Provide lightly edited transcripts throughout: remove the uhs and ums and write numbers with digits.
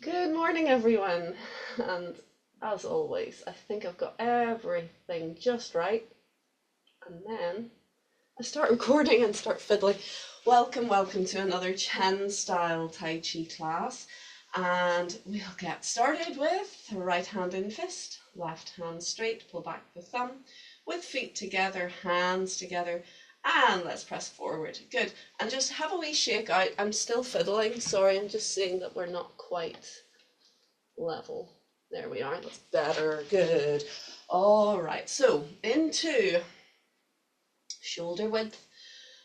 Good morning, everyone. And as always, I think I've got everything just right. And then I start recording and start fiddling. Welcome to another Chen style Tai Chi class. And we'll get started with right hand in fist, left hand straight, pull back the thumb, with feet together, hands together, and let's press forward. Good. And just have a wee shake out. I'm still fiddling. Sorry, I'm just seeing that we're not quite level. There we are. That's better. Good. All right. So into shoulder width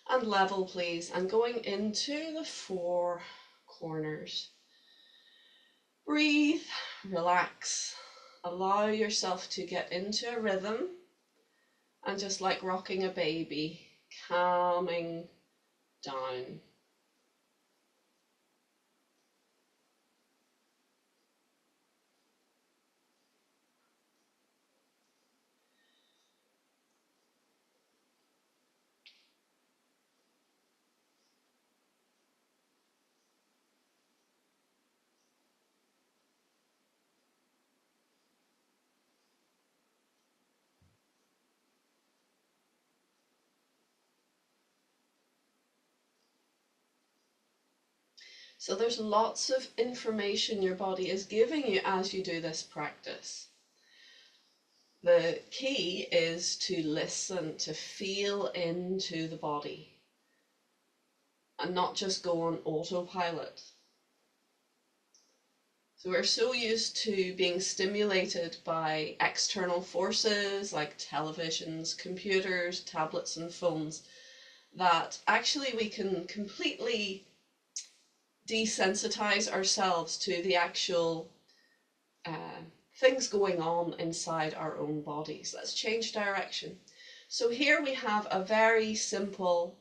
and level, please. And going into the four corners. Breathe, relax, allow yourself to get into a rhythm, and just like rocking a baby, calming down. So there's lots of information your body is giving you as you do this practice. The key is to listen, to feel into the body and not just go on autopilot. So we're so used to being stimulated by external forces like televisions, computers, tablets and phones that actually we can completely desensitize ourselves to the actual things going on inside our own bodies. Let's change direction. So here we have a very simple,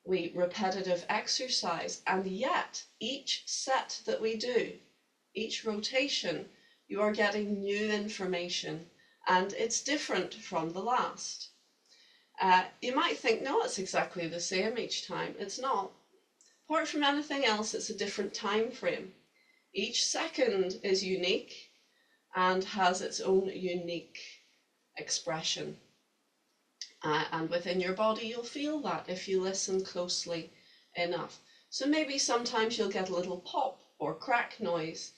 repetitive exercise, and yet each set that we do, each rotation, you are getting new information, and it's different from the last. You might think, no, it's exactly the same each time. It's not. Apart from anything else, it's a different time frame. Each second is unique and has its own unique expression. And within your body, you'll feel that if you listen closely enough. So maybe sometimes you'll get a little pop or crack noise.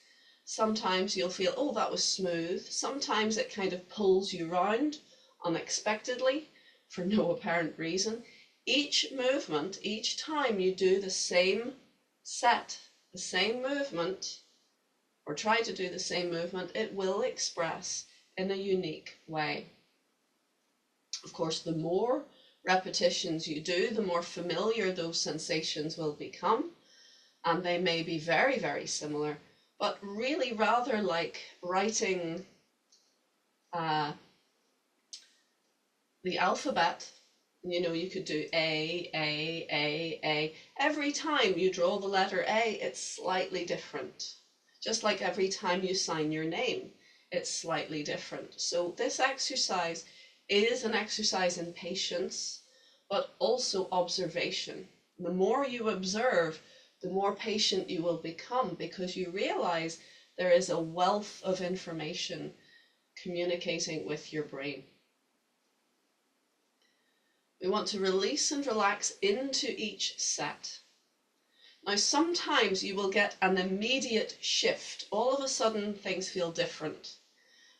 Sometimes you'll feel, oh, that was smooth. Sometimes it kind of pulls you round unexpectedly for no apparent reason. Each movement, each time you do the same set, the same movement, or try to do the same movement, it will express in a unique way. Of course, the more repetitions you do, the more familiar those sensations will become, and they may be very, very similar, but really rather like writing the alphabet. You know, you could do A. Every time you draw the letter A, it's slightly different. Just like every time you sign your name, it's slightly different. So this exercise is an exercise in patience, but also observation. The more you observe, the more patient you will become, because you realize there is a wealth of information communicating with your brain. We want to release and relax into each set. Now, sometimes you will get an immediate shift. All of a sudden, things feel different.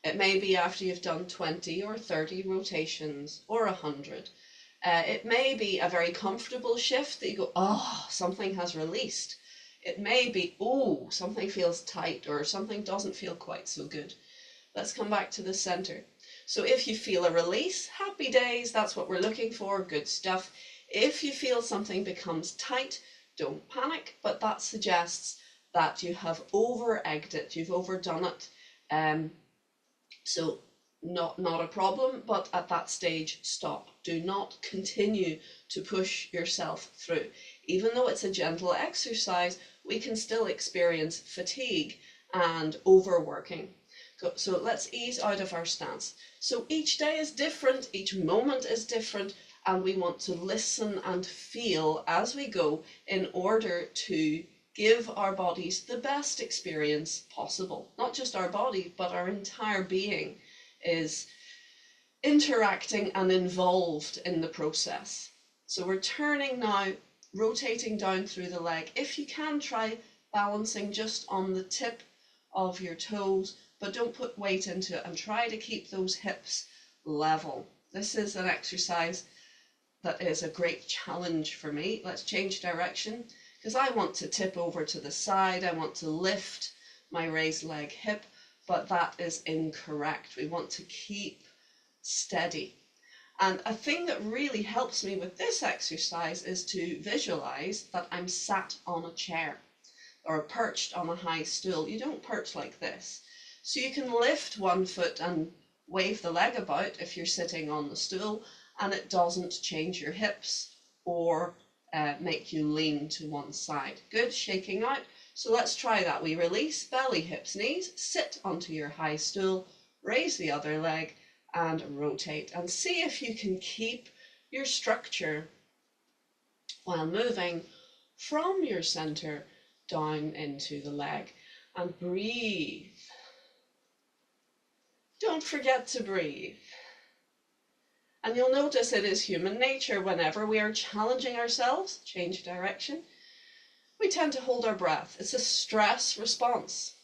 It may be after you've done 20 or 30 rotations or 100. It may be a very comfortable shift that you go, oh, something has released. It may be, oh, something feels tight or something doesn't feel quite so good. Let's come back to the center. So if you feel a release, happy days, that's what we're looking for, good stuff. If you feel something becomes tight, don't panic, but that suggests that you have over-egged it, you've overdone it. So not a problem, but at that stage, stop. Do not continue to push yourself through. Even though it's a gentle exercise, we can still experience fatigue and overworking. So let's ease out of our stance. So each day is different, each moment is different, and we want to listen and feel as we go in order to give our bodies the best experience possible. Not just our body, but our entire being is interacting and involved in the process. So we're turning now, rotating down through the leg. If you can, try balancing just on the tip of your toes, but don't put weight into it, and try to keep those hips level. This is an exercise that is a great challenge for me. Let's change direction, because I want to tip over to the side. I want to lift my raised leg hip, but that is incorrect. We want to keep steady. And a thing that really helps me with this exercise is to visualize that I'm sat on a chair or perched on a high stool. You don't perch like this. So you can lift one foot and wave the leg about if you're sitting on the stool, and it doesn't change your hips or make you lean to one side. Good, shaking out. So let's try that. We release, belly, hips, knees, sit onto your high stool, raise the other leg and rotate, and see if you can keep your structure while moving from your center down into the leg. And breathe. Don't forget to breathe. And you'll notice it is human nature, whenever we are challenging ourselves, change direction, we tend to hold our breath. It's a stress response.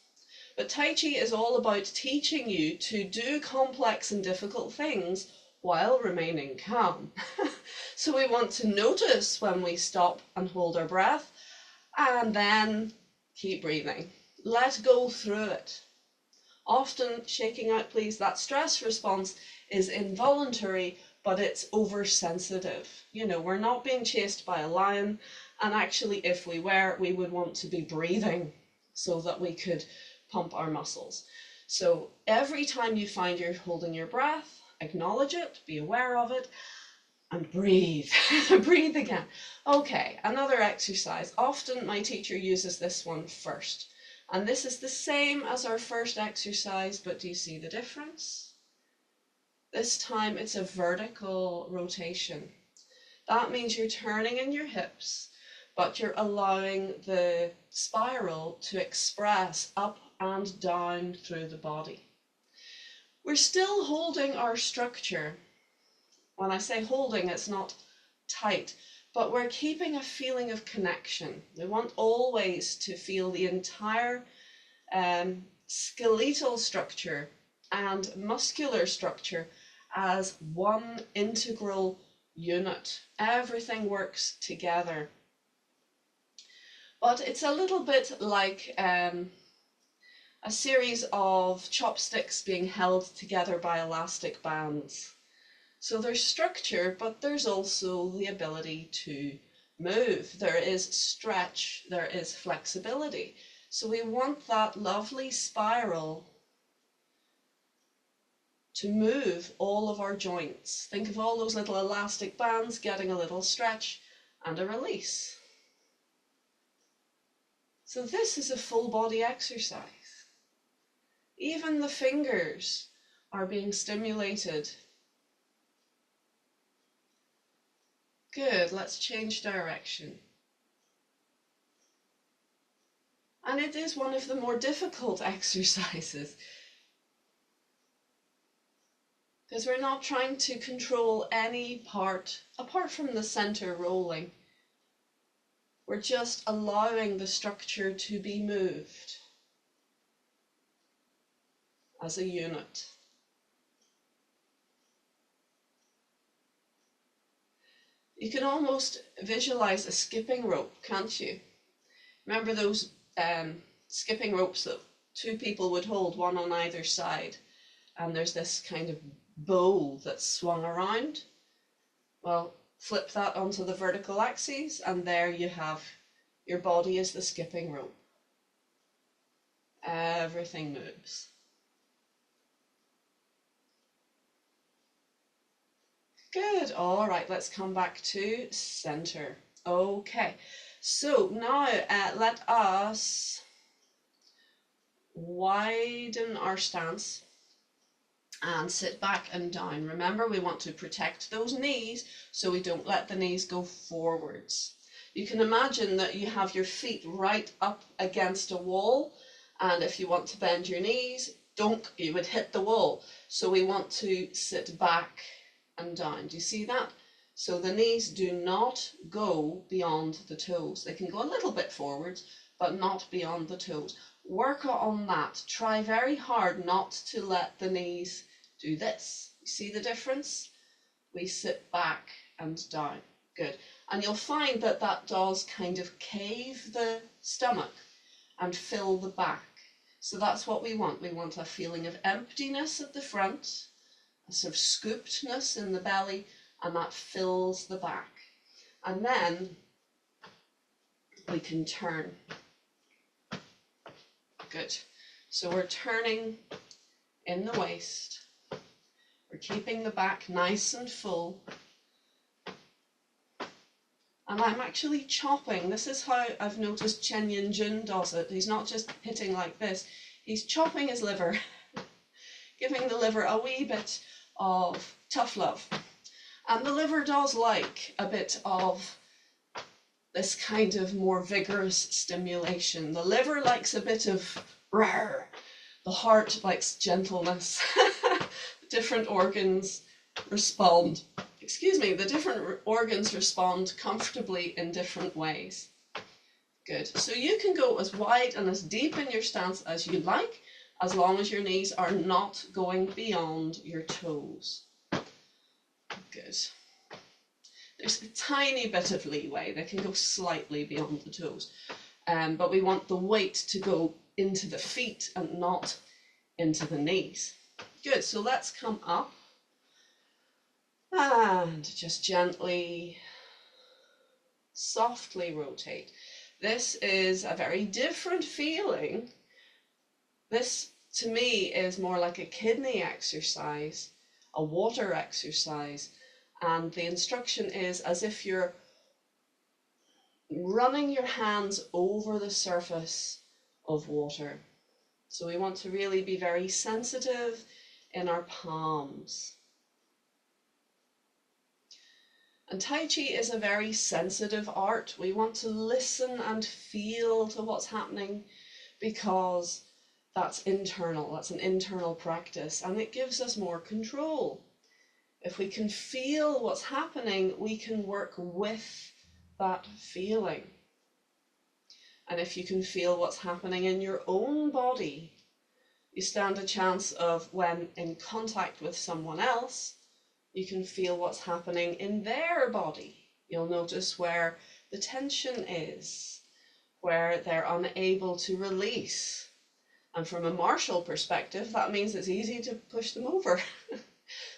But Tai Chi is all about teaching you to do complex and difficult things while remaining calm. So we want to notice when we stop and hold our breath, and then keep breathing. Let go through it. Often, shaking out please, that stress response is involuntary, but it's oversensitive. You know, we're not being chased by a lion, and actually if we were, we would want to be breathing so that we could pump our muscles. So every time you find you're holding your breath, acknowledge it, be aware of it, and breathe. Breathe again. Okay, another exercise. Often my teacher uses this one first. And this is the same as our first exercise, but do you see the difference? This time it's a vertical rotation. That means you're turning in your hips, but you're allowing the spiral to express up and down through the body. We're still holding our structure. When I say holding, it's not tight, but we're keeping a feeling of connection. We want always to feel the entire skeletal structure and muscular structure as one integral unit. Everything works together. But it's a little bit like a series of chopsticks being held together by elastic bands. So there's structure, but there's also the ability to move. There is stretch, there is flexibility. So we want that lovely spiral to move all of our joints. Think of all those little elastic bands getting a little stretch and a release. So this is a full body exercise. Even the fingers are being stimulated. Good, let's change direction. And it is one of the more difficult exercises, because we're not trying to control any part apart from the center rolling. We're just allowing the structure to be moved as a unit. You can almost visualize a skipping rope, can't you? Remember those skipping ropes that two people would hold, one on either side, and there's this kind of bow that's swung around? Well, flip that onto the vertical axis, and there you have your body is the skipping rope. Everything moves. Good. All right, let's come back to center. Okay, so now let us widen our stance and sit back and down. Remember, we want to protect those knees so we don't let the knees go forwards. You can imagine that you have your feet right up against a wall, and if you want to bend your knees, donk, you would hit the wall. So we want to sit back and down. Do you see that? So the knees do not go beyond the toes. They can go a little bit forwards, but not beyond the toes. Work on that. Try very hard not to let the knees do this. You see the difference? We sit back and down. Good. And you'll find that that does kind of cave the stomach and fill the back. So that's what we want. We want a feeling of emptiness at the front, a sort of scoopedness in the belly, and that fills the back. And then we can turn. Good. So we're turning in the waist. We're keeping the back nice and full. And I'm actually chopping. This is how I've noticed Chen Jun does it. He's not just hitting like this. He's chopping his liver, giving the liver a wee bit of tough love. And the liver does like a bit of this kind of more vigorous stimulation. The liver likes a bit of rawr. The heart likes gentleness. Different organs respond. The different organs respond comfortably in different ways. Good. So you can go as wide and as deep in your stance as you like, as long as your knees are not going beyond your toes. Good. There's a tiny bit of leeway. They can go slightly beyond the toes. But we want the weight to go into the feet and not into the knees. Good. So let's come up. And just gently, softly rotate. This is a very different feeling. This, to me, is more like a kidney exercise, a water exercise. And the instruction is as if you're running your hands over the surface of water. So we want to really be very sensitive in our palms. And Tai Chi is a very sensitive art. We want to listen and feel to what's happening because that's internal. That's an internal practice, and it gives us more control. If we can feel what's happening, we can work with that feeling. And if you can feel what's happening in your own body, you stand a chance of, when in contact with someone else, you can feel what's happening in their body. You'll notice where the tension is, where they're unable to release. And from a martial perspective, that means it's easy to push them over.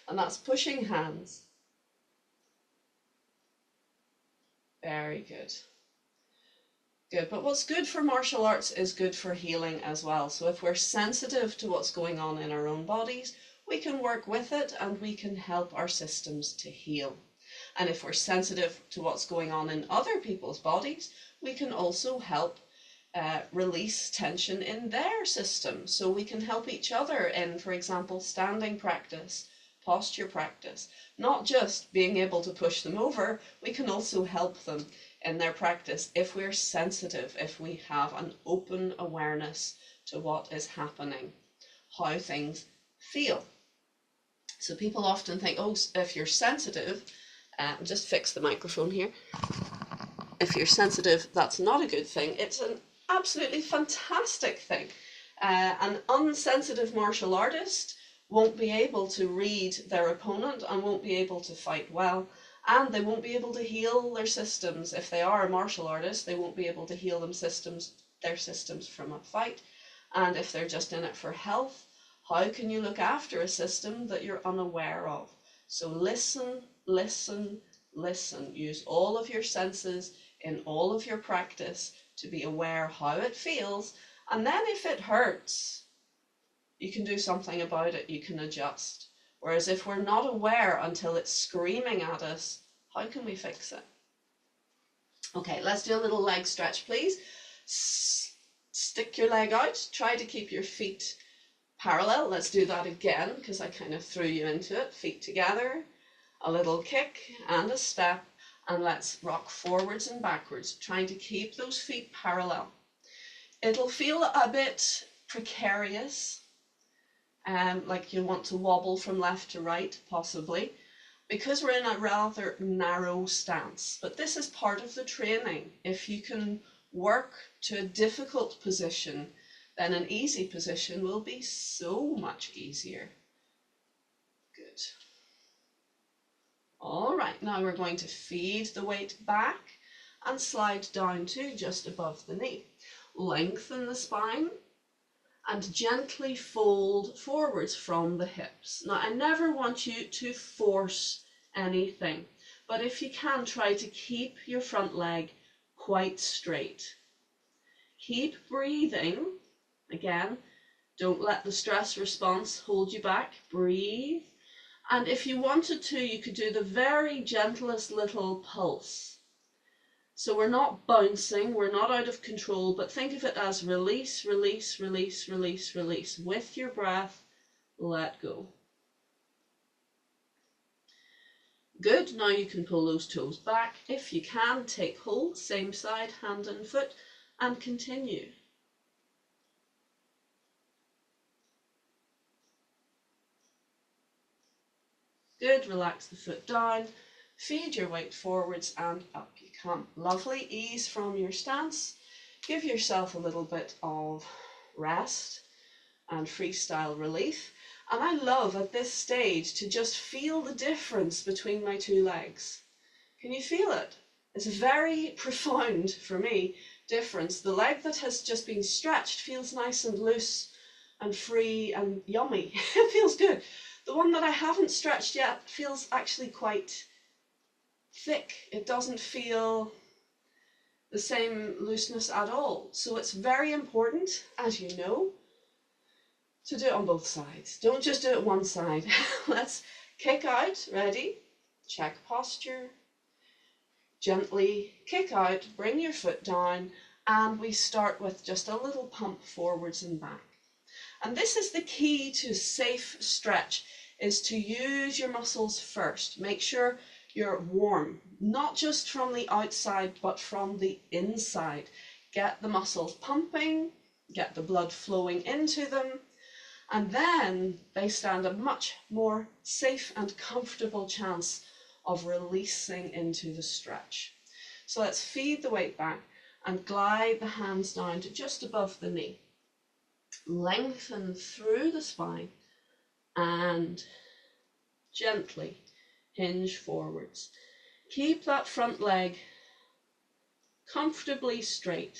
And that's pushing hands. Very good. Good. But what's good for martial arts is good for healing as well. So if we're sensitive to what's going on in our own bodies, we can work with it and we can help our systems to heal. And if we're sensitive to what's going on in other people's bodies, we can also help release tension in their system. So we can help each other in, for example, standing practice, posture practice. Not just being able to push them over, we can also help them in their practice if we're sensitive, if we have an open awareness to what is happening, how things feel. So people often think, oh, if you're sensitive, just fix the microphone here. If you're sensitive, that's not a good thing. It's an absolutely fantastic thing. An unsensitive martial artist won't be able to read their opponent and won't be able to fight well, and they won't be able to heal their systems. If they are a martial artist, they won't be able to heal their systems from a fight. And if they're just in it for health, how can you look after a system that you're unaware of? So listen, listen, listen. Use all of your senses in all of your practice to be aware how it feels. And then if it hurts, you can do something about it. You can adjust. Whereas if we're not aware until it's screaming at us, how can we fix it? Okay, let's do a little leg stretch, please. Stick your leg out. Try to keep your feet parallel. Let's do that again because I kind of threw you into it. Feet together, a little kick and a step, And let's rock forwards and backwards, trying to keep those feet parallel. It'll feel a bit precarious, like you want to wobble from left to right, possibly, because we're in a rather narrow stance. But this is part of the training. If you can work to a difficult position, then an easy position will be so much easier. Good. All right, now we're going to feed the weight back and slide down to just above the knee. Lengthen the spine and gently fold forwards from the hips. Now, I never want you to force anything, but if you can, try to keep your front leg quite straight. Keep breathing. Again, don't let the stress response hold you back. Breathe. And if you wanted to, you could do the very gentlest little pulse. So we're not bouncing, we're not out of control, but think of it as release, release, release, release, release. With your breath, let go. Good, now you can pull those toes back. If you can, take hold, same side, hand and foot, and continue. Good, relax the foot down, feed your weight forwards and up you come. Lovely, ease from your stance. Give yourself a little bit of rest and freestyle relief. And I love at this stage to just feel the difference between my two legs. Can you feel it? It's a very profound, for me, difference. The leg that has just been stretched feels nice and loose and free and yummy. It feels good. The one that I haven't stretched yet feels actually quite thick. It doesn't feel the same looseness at all. So it's very important, as you know, to do it on both sides. Don't just do it one side. Let's kick out. Ready? Check posture. Gently kick out, bring your foot down, and we start with just a little pump forwards and back. And this is the key to safe stretch, is to use your muscles first. Make sure you're warm, not just from the outside, but from the inside. Get the muscles pumping, get the blood flowing into them, and then they stand a much more safe and comfortable chance of releasing into the stretch. So let's feed the weight back and glide the hands down to just above the knee. Lengthen through the spine and gently hinge forwards. Keep that front leg comfortably straight.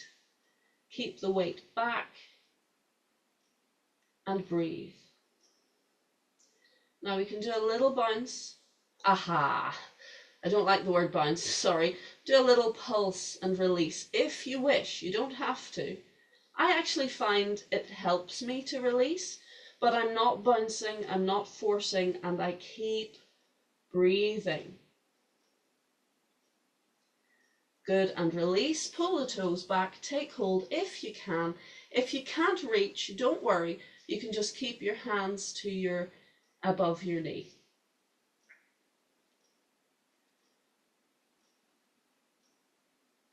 Keep the weight back and breathe. Now we can do a little bounce. Aha! I don't like the word bounce, sorry. Do a little pulse and release if you wish. You don't have to. I actually find it helps me to release, but I'm not bouncing, I'm not forcing, and I keep breathing. Good, and release. Pull the toes back, take hold if you can. If you can't reach, don't worry. You can just keep your hands to above your knee.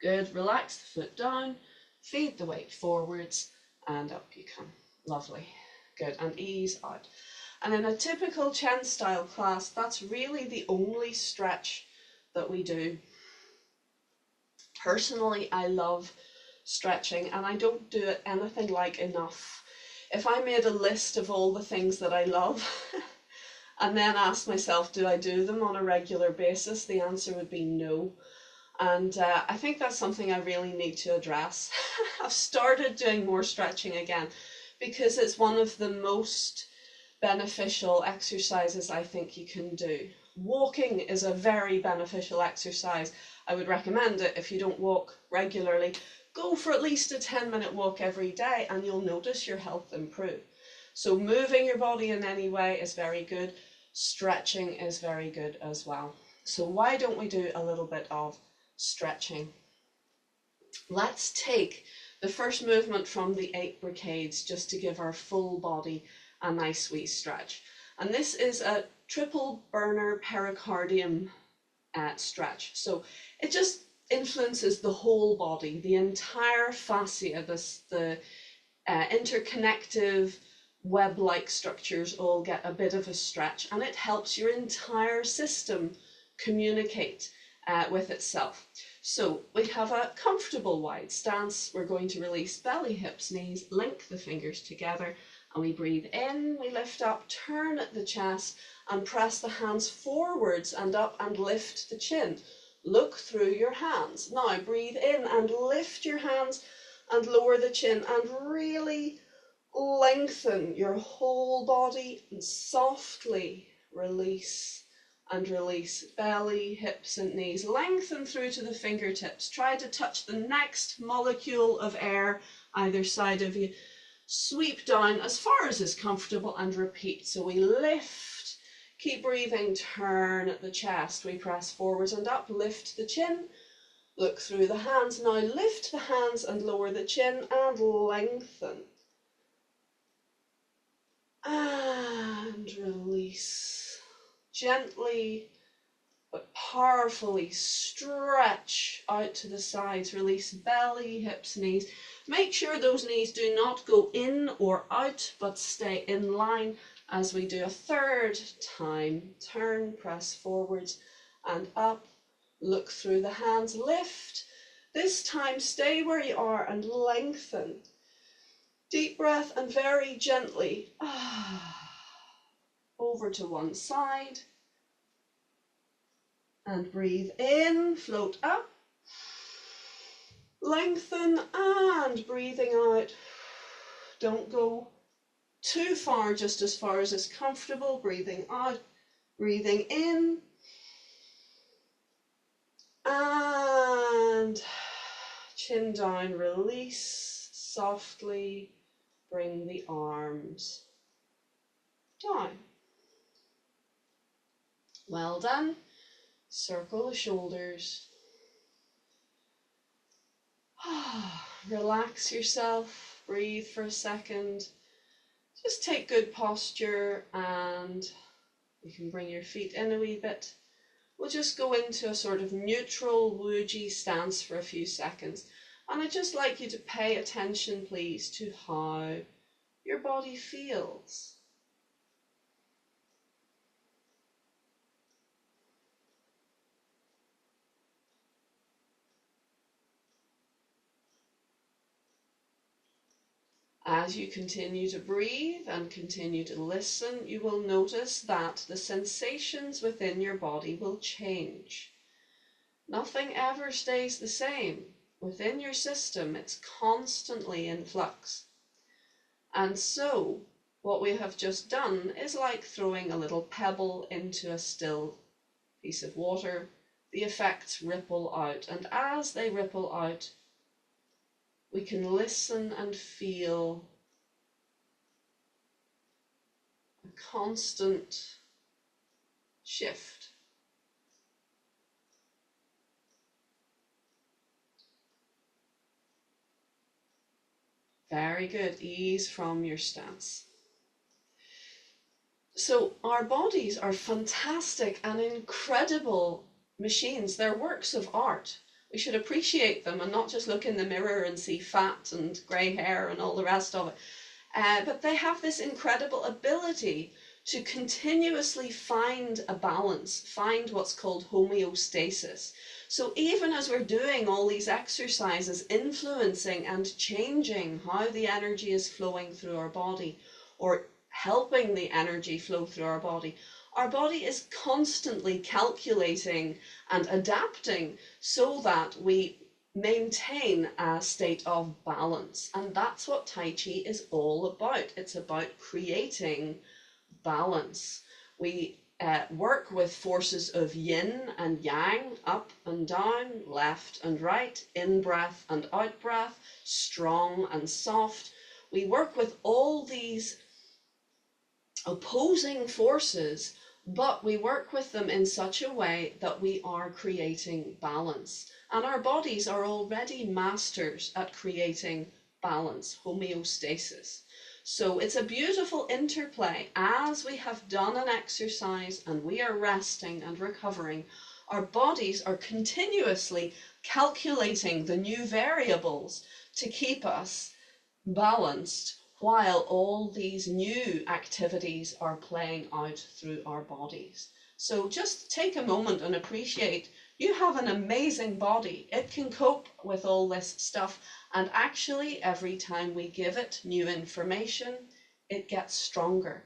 Good, relax the foot down, feed the weight forwards, and up you come. Lovely. Good, and ease out. And in a typical Chen style class, that's really the only stretch that we do. Personally, I love stretching, and I don't do it anything like enough. If I made a list of all the things that I love and then asked myself, do I do them on a regular basis? The answer would be no. And I think that's something I really need to address. I've started doing more stretching again because it's one of the most beneficial exercises I think you can do. Walking is a very beneficial exercise. I would recommend it if you don't walk regularly. Go for at least a 10-minute walk every day and you'll notice your health improve. So moving your body in any way is very good. Stretching is very good as well. So why don't we do a little bit of stretching? Let's take the first movement from the 8 brigades just to give our full body a nice wee stretch. And this is a triple burner pericardium stretch. So it just influences the whole body, the entire fascia, the interconnective web-like structures all get a bit of a stretch, and it helps your entire system communicate with itself. So we have a comfortable wide stance. We're going to release belly, hips, knees, link the fingers together, and we breathe in, we lift up, turn at the chest, and press the hands forwards and up and lift the chin. Look through your hands. Now breathe in and lift your hands and lower the chin and really lengthen your whole body and softly release and release. Belly, hips and knees. Lengthen through to the fingertips. Try to touch the next molecule of air either side of you. Sweep down as far as is comfortable and repeat. So we lift, keep breathing, turn at the chest. We press forwards and up, lift the chin. Look through the hands. Now lift the hands and lower the chin and lengthen. And release. Gently but powerfully stretch out to the sides. Release belly, hips, knees. Make sure those knees do not go in or out, but stay in line as we do a third time. Turn, press forwards and up. Look through the hands, lift. This time stay where you are and lengthen. Deep breath and very gently over to one side. And breathe in, float up. Lengthen and breathing out. Don't go too far, just as far as is comfortable. Breathing out, breathing in. And chin down, release, softly bring the arms down. Well done. Circle the shoulders. Relax yourself, breathe for a second. Just take good posture and you can bring your feet in a wee bit. We'll just go into a sort of neutral Wuji stance for a few seconds. And I'd just like you to pay attention, please, to how your body feels. As you continue to breathe and continue to listen, you will notice that the sensations within your body will change. Nothing ever stays the same. Within your system, it's constantly in flux. And so, what we have just done is like throwing a little pebble into a still piece of water. The effects ripple out, and as they ripple out, we can listen and feel a constant shift. Very good. Ease from your stance. So our bodies are fantastic and incredible machines. They're works of art. We should appreciate them and not just look in the mirror and see fat and grey hair and all the rest of it. But they have this incredible ability to continuously find a balance, find what's called homeostasis. So even as we're doing all these exercises, influencing and changing how the energy is flowing through our body, or helping the energy flow through our body is constantly calculating and adapting so that we maintain a state of balance. And that's what Tai Chi is all about. It's about creating balance. We work with forces of yin and yang, up and down, left and right, in breath and out breath, strong and soft. We work with all these opposing forces, but we work with them in such a way that we are creating balance. And our bodies are already masters at creating balance, homeostasis. So it's a beautiful interplay. As we have done an exercise and we are resting and recovering, Our bodies are continuously calculating the new variables to keep us balanced while all these new activities are playing out through our bodies. So just take a moment and appreciate you have an amazing body. It can cope with all this stuff, and actually every time we give it new information, it gets stronger.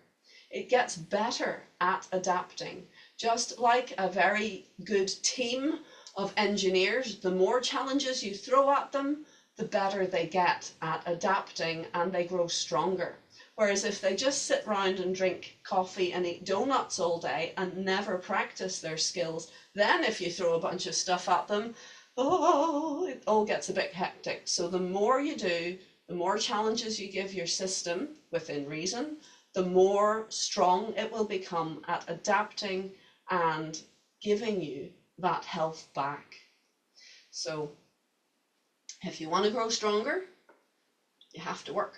It gets better at adapting. Just like a very good team of engineers, the more challenges you throw at them, the better they get at adapting and they grow stronger. Whereas if they just sit around and drink coffee and eat donuts all day and never practice their skills, then if you throw a bunch of stuff at them, oh, it all gets a bit hectic. So the more you do, the more challenges you give your system within reason, the more strong it will become at adapting and giving you that health back. So if you want to grow stronger, you have to work.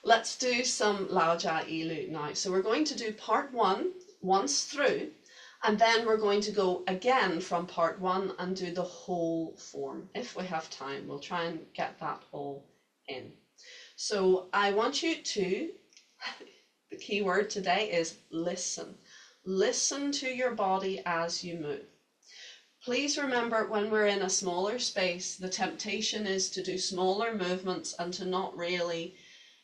Let's do some Lao Jia Yi Lu now. So we're going to do part one once through, and then we're going to go again from part one and do the whole form. If we have time, we'll try and get that all in. So I want you to, the key word today is listen. Listen to your body as you move. Please remember, when we're in a smaller space, the temptation is to do smaller movements and to not really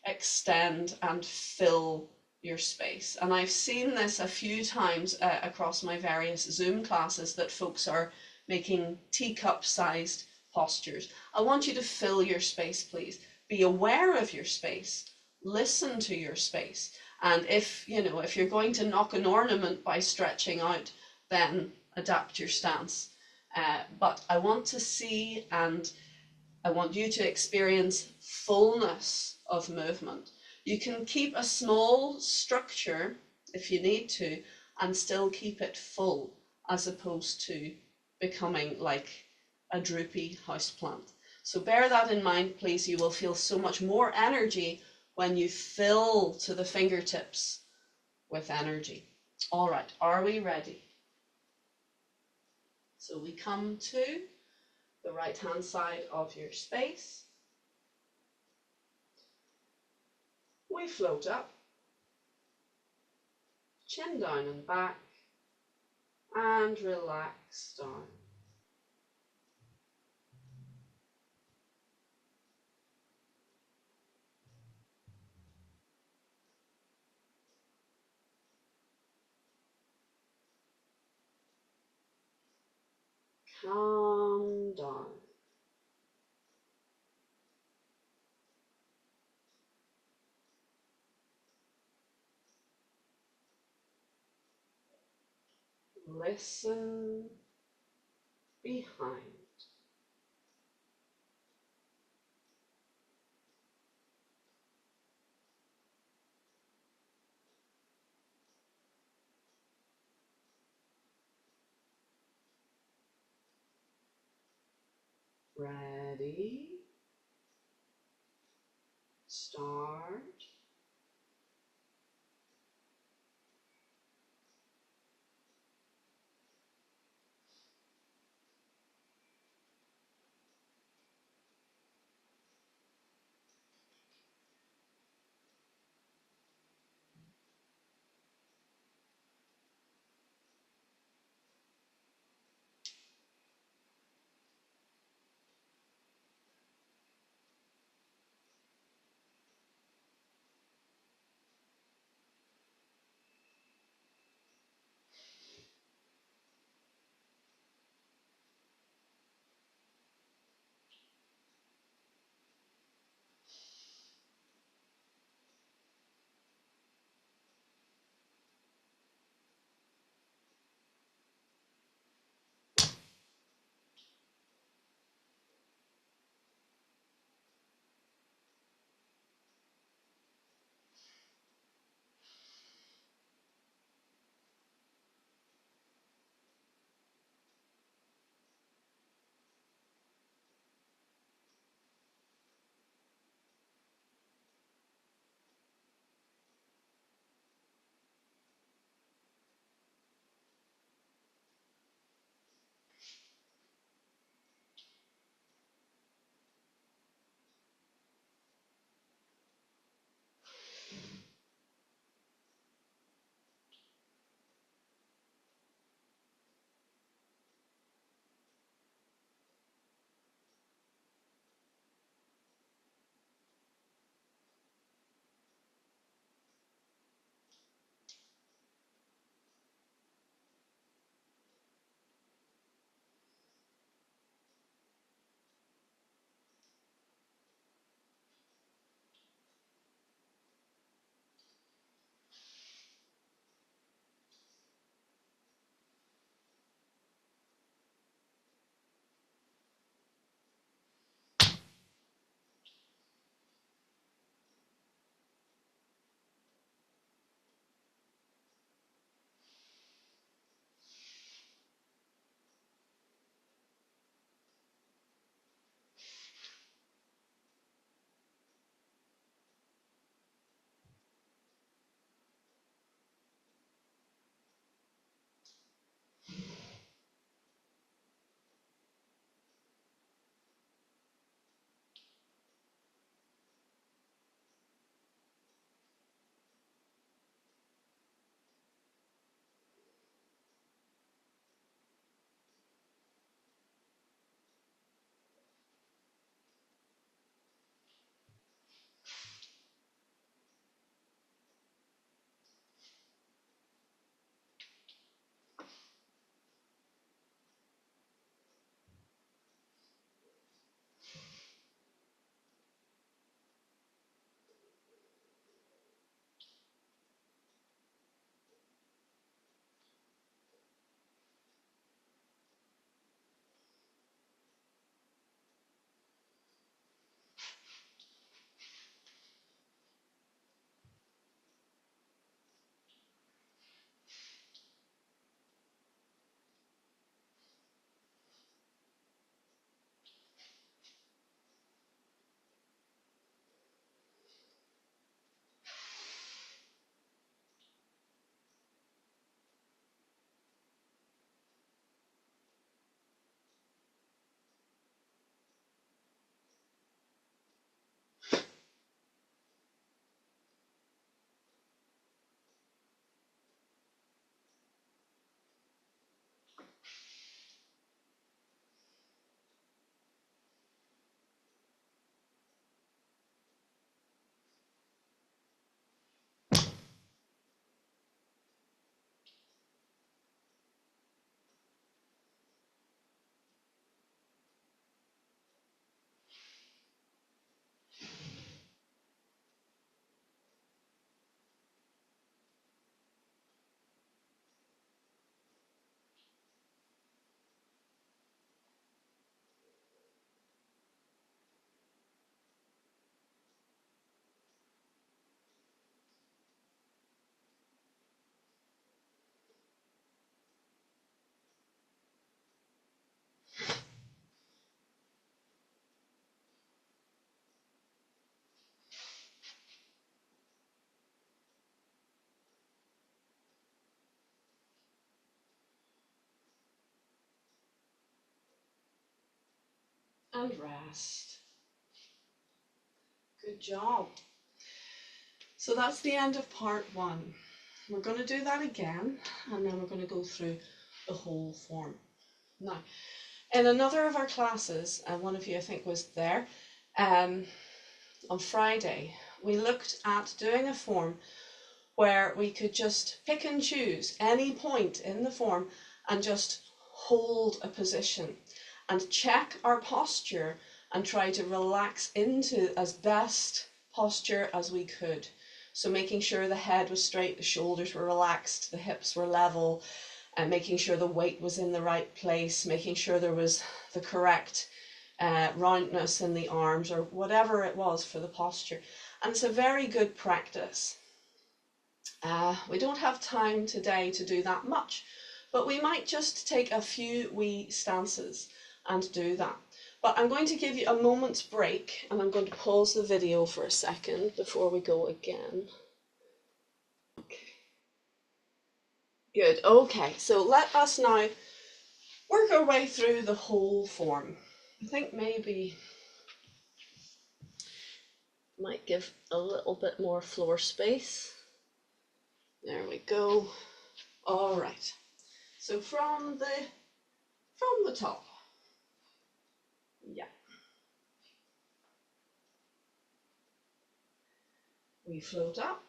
extend and fill your space. And I've seen this a few times across my various Zoom classes, that folks are making teacup-sized postures. I want you to fill your space, please. Be aware of your space. Listen to your space. And if you're going to knock an ornament by stretching out, then adapt your stance. But I want to see, and I want you to experience fullness of movement. You can keep a small structure if you need to and still keep it full, as opposed to becoming like a droopy houseplant. So bear that in mind, please. You will feel so much more energy when you fill to the fingertips with energy. All right, are we ready? So we come to the right-hand side of your space. We float up, chin down and back, and relax down. Calm down. Listen behind. Ready? Start. and rest. Good job. So that's the end of part 1. We're going to do that again, and then we're going to go through the whole form. Now, in another of our classes, and one of you I think was there, on Friday, we looked at doing a form where we could just pick and choose any point in the form and just hold a position and check our posture and try to relax into as best posture as we could. So making sure the head was straight, the shoulders were relaxed, the hips were level, and making sure the weight was in the right place, making sure there was the correct roundness in the arms, or whatever it was for the posture. And it's a very good practice. We don't have time today to do that much, but we might just take a few wee stances and do that. But I'm going to give you a moment's break, and I'm going to pause the video for a second before we go again. Okay. Good, okay, so let us now work our way through the whole form. I think maybe might give a little bit more floor space. There we go. All right. So from the top. Yeah. We float up.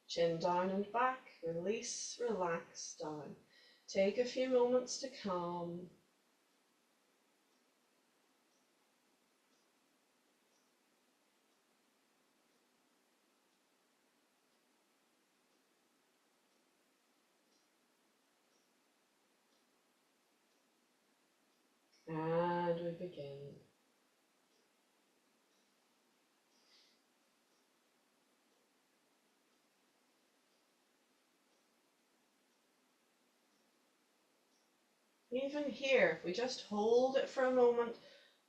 Chin down and back. Release, relax, down. Take a few moments to calm. And we begin. Even here, if we just hold it for a moment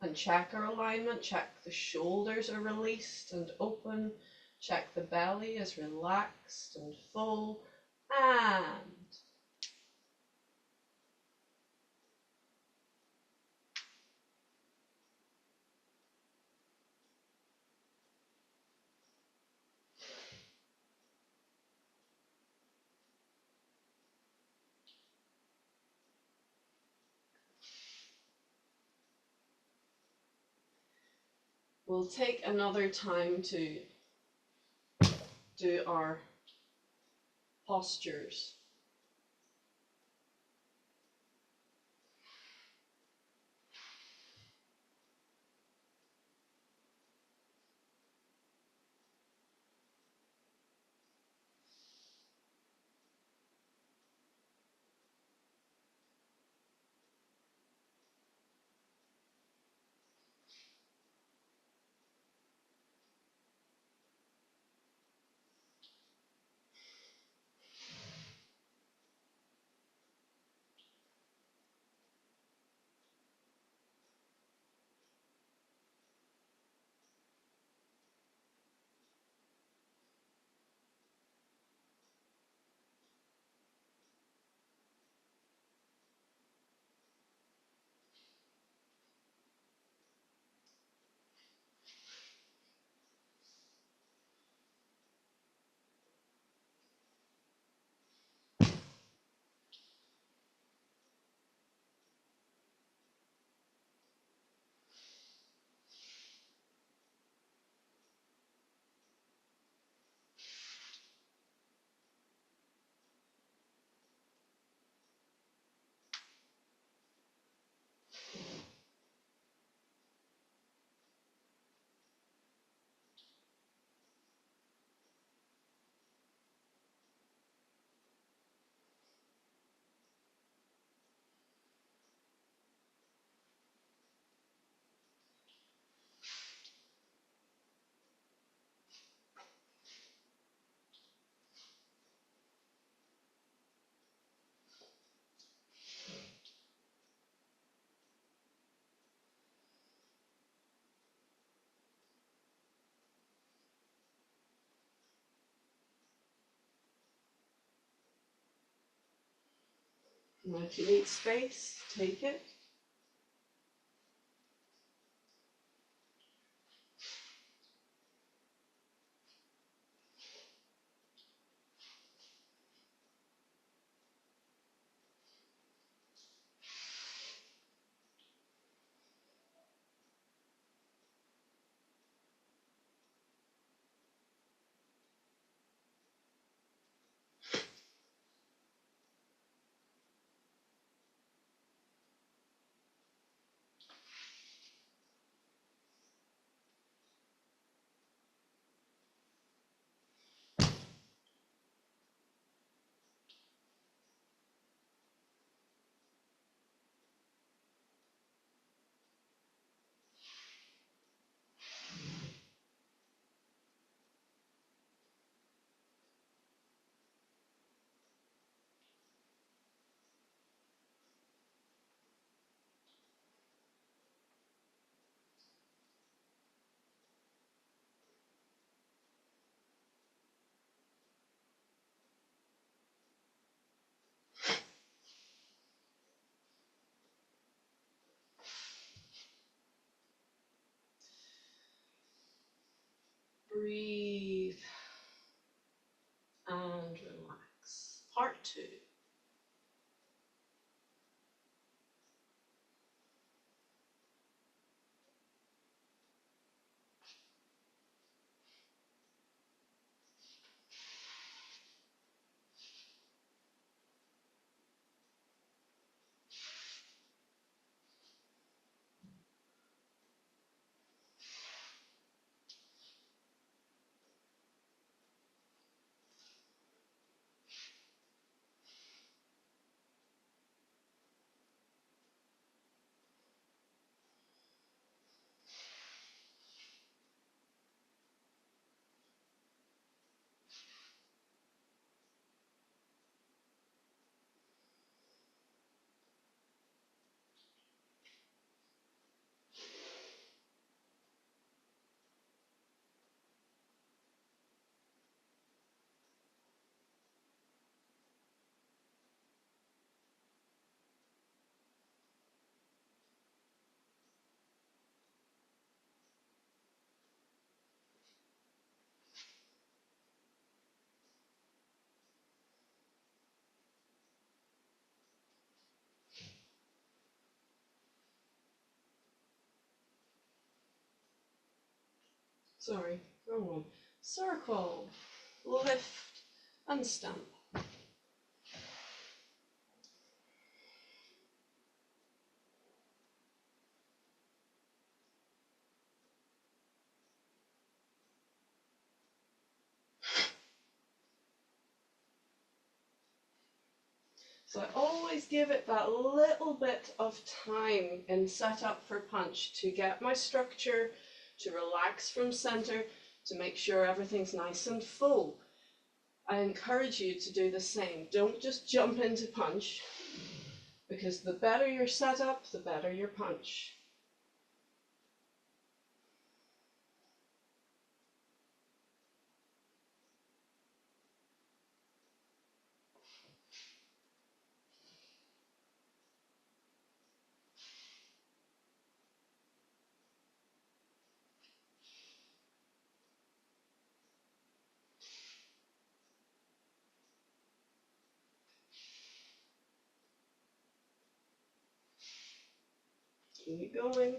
and check our alignment, check the shoulders are released and open, check the belly is relaxed and full, and we'll take another time to do our postures. Now if you need space, take it. Breathe and relax. Part 2. Sorry, wrong one. Circle, lift and stamp. So I always give it that little bit of time in setup for punch to get my structure, to relax from center, to make sure everything's nice and full. I encourage you to do the same. Don't just jump into punch, because the better your setup, the better your punch. Keep going.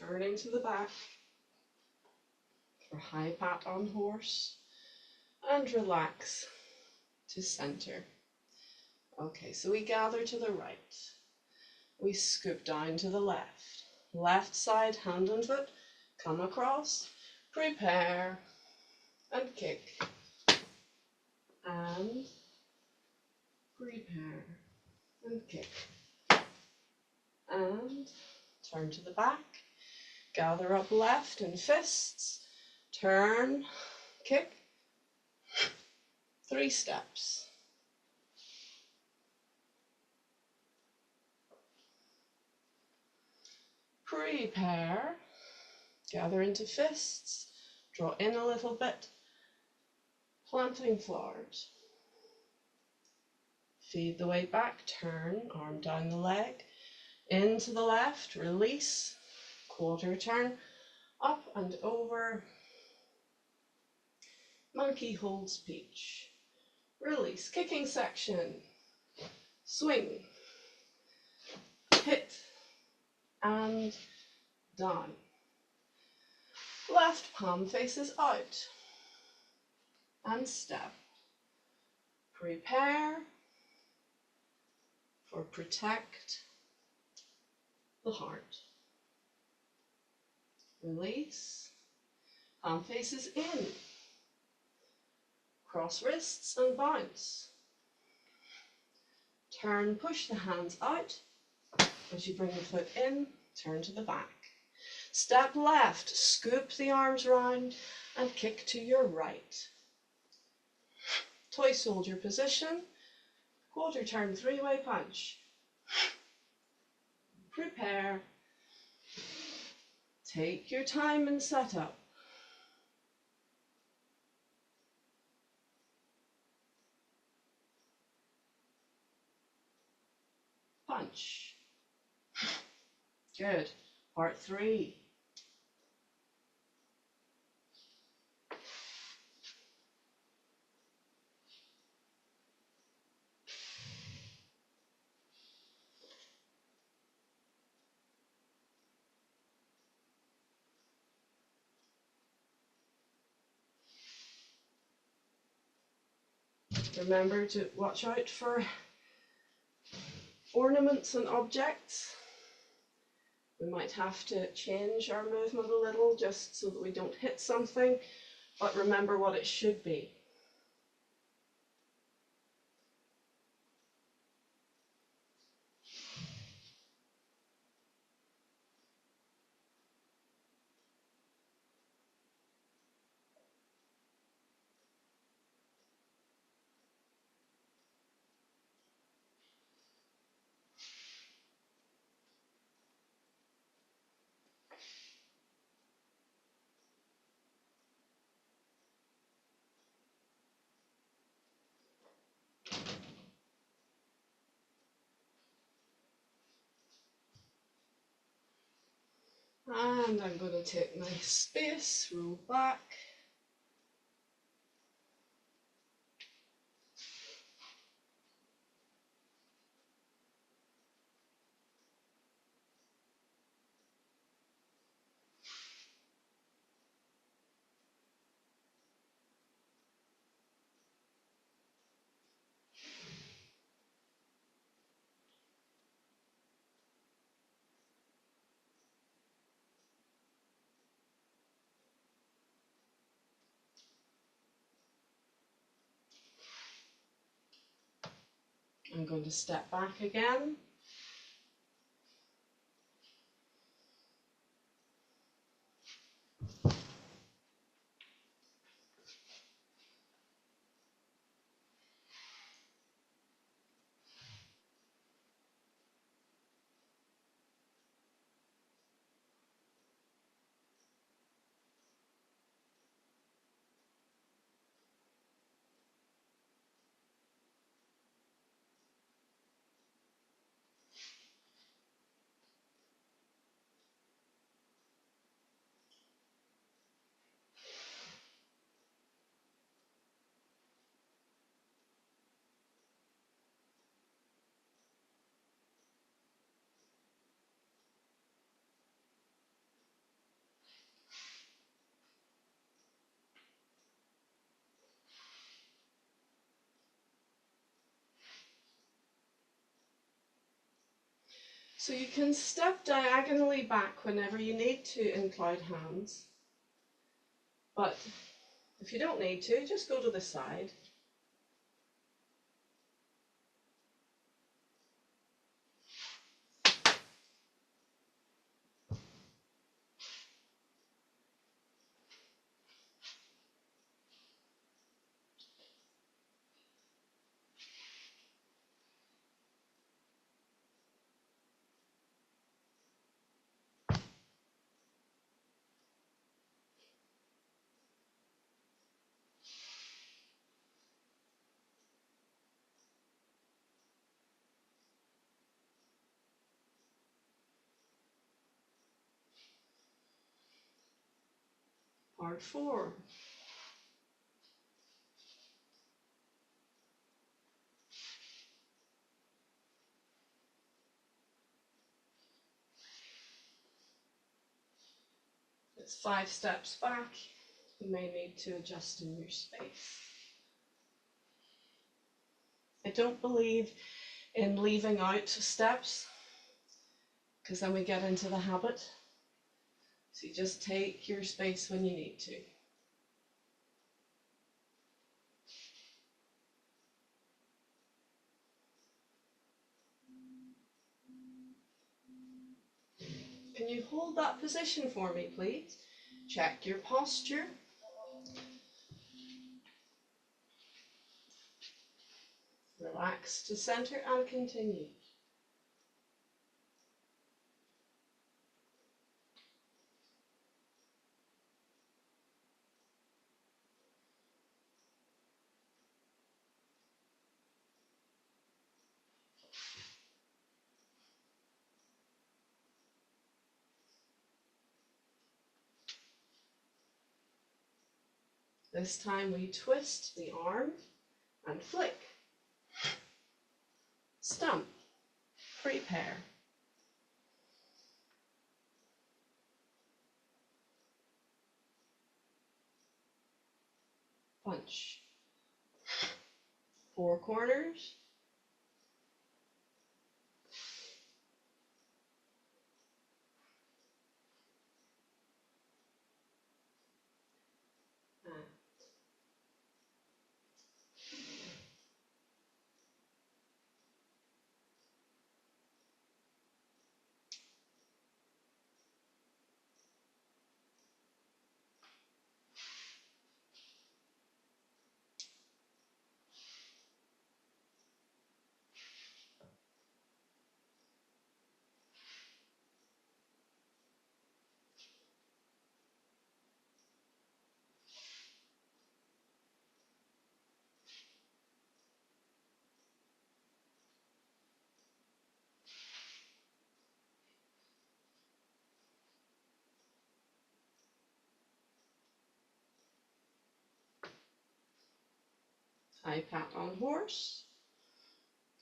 Turning to the back for high pat on horse and relax to center. Okay, so we gather to the right. We scoop down to the left. Left side, hand and foot, come across, prepare, and kick. And prepare, and kick. And turn to the back. Gather up left and fists. Turn, kick. 3 steps. Prepare. Gather into fists. Draw in a little bit. Planting flowers. Feed the weight back. Turn, arm down the leg. Into the left. Release. Quarter turn. Up and over. Monkey holds peach. Release. Kicking section. Swing. Hit. And down. Left palm faces out. And step. Prepare for protect the heart. Release. Palm faces in. Cross wrists and bounce. Turn, push the hands out. As you bring the foot in, turn to the back. Step left, scoop the arms round and kick to your right. Toy soldier position, quarter turn 3-way punch. Prepare. Take your time and set up. much. Good. Part 3. Remember to watch out for ornaments and objects. We might have to change our movement a little just so that we don't hit something, but remember what it should be. And I'm going to take my space, roll back. I'm going to step back again. So you can step diagonally back whenever you need to in cloud hands, but if you don't need to, just go to the side. Part 4. It's 5 steps back. You may need to adjust in your space. I don't believe in leaving out steps because then we get into the habit. So you just take your space when you need to. Can you hold that position for me, please? Check your posture. Relax to center and continue. This time we twist the arm and flick. Stump. Prepare. Punch. 4 corners. High pat on horse.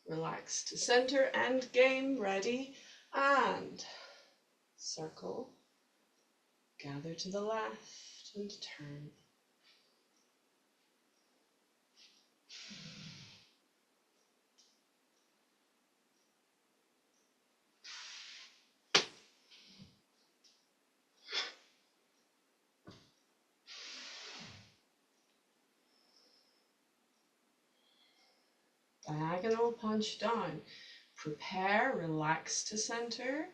Relax to center, end game, ready, and circle. Gather to the left and turn. Diagonal punch down. Prepare, relax to center.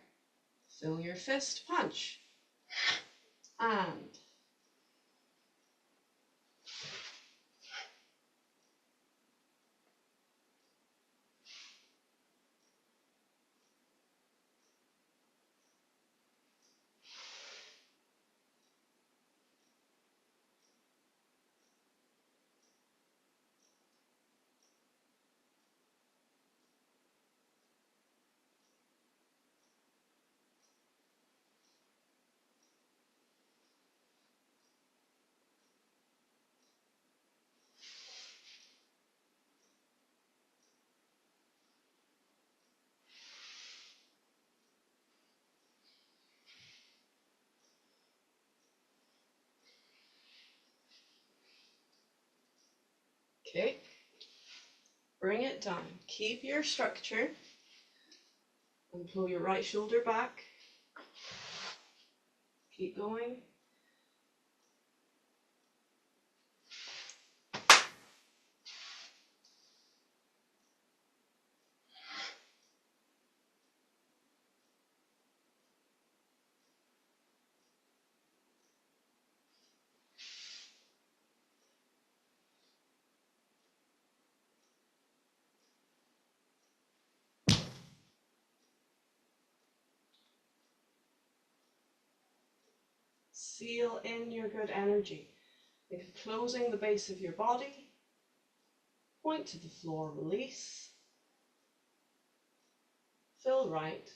Fill your fist, punch. And okay, bring it down. Keep your structure and pull your right shoulder back. Keep going. Seal in your good energy. Think of closing the base of your body. Point to the floor, release. Fill right.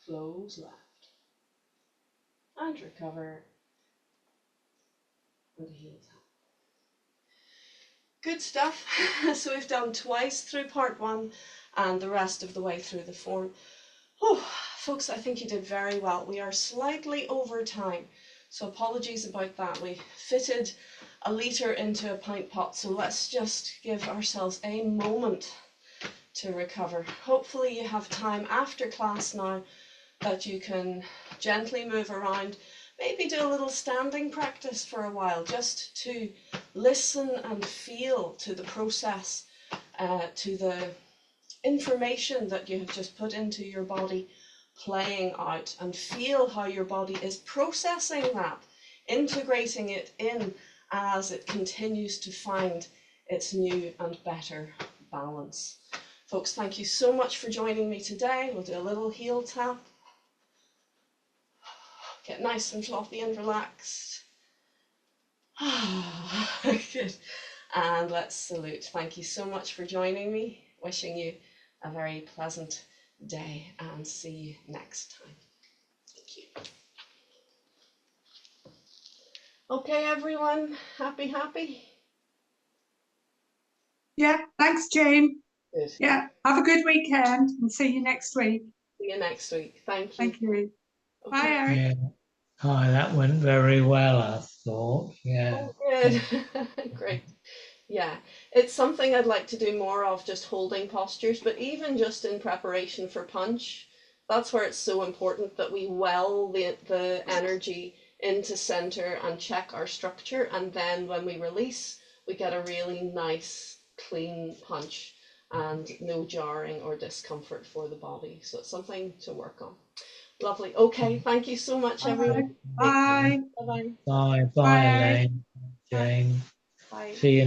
Close left. And recover. And heel tap. Good stuff. So we've done twice through part 1 and the rest of the way through the form. Oh, folks, I think you did very well. We are slightly over time, so apologies about that. We fitted a litre into a pint pot, so let's just give ourselves a moment to recover. Hopefully you have time after class now that you can gently move around, maybe do a little standing practice for a while, just to listen and feel to the process, to the information that you have just put into your body playing out, and feel how your body is processing that, integrating it in as it continues to find its new and better balance. Folks, thank you so much for joining me today. We'll do a little heel tap. Get nice and floppy and relaxed. Good. And let's salute. Thank you so much for joining me. Wishing you a very pleasant day and see you next time. Thank you. Okay, everyone, happy? Yeah, thanks, Jane. Good. Yeah, have a good weekend and see you next week. See you next week. Thank you. Thank you. Bye, Okay. Eric. Yeah. Hi, that went very well, I thought. Yeah. Oh, good. Great. Yeah, it's something I'd like to do more of, just holding postures, but even just in preparation for punch, that's where it's so important that we well the energy into center and check our structure. And then when we release, we get a really nice, clean punch and no jarring or discomfort for the body. So it's something to work on. Lovely. Okay, thank you so much, everyone. Bye. Bye. Bye-bye. Bye, bye, Bye, Eric. Elaine, Bye. Jane. Bye. See you